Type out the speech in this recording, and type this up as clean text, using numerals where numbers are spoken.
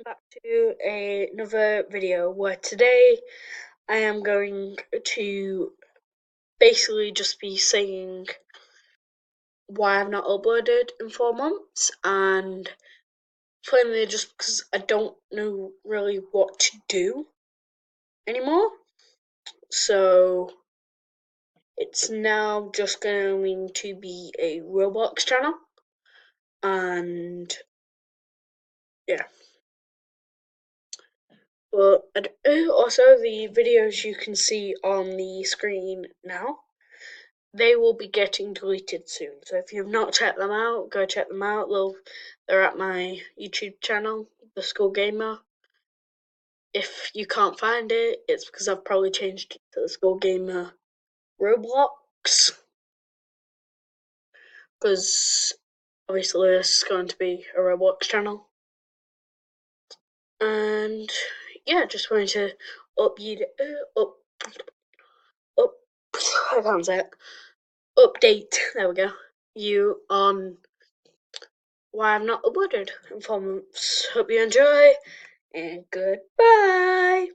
back to another video where today I am going to basically just be saying why I've not uploaded in 4 months, and plainly just because I don't know really what to do anymore. So it's now just going to be a Roblox channel, and yeah. But also the videos you can see on the screen now, they will be getting deleted soon. So if you've not checked them out, go check them out. They're at my YouTube channel, The School Gamer. If you can't find it, it's because I've probably changed it to The School Gamer Roblox. Because obviously this is going to be a Roblox channel. And yeah, just wanted to I can't say it. Update. There we go. You on why I've not uploaded in 4 months. Hope you enjoy, and goodbye.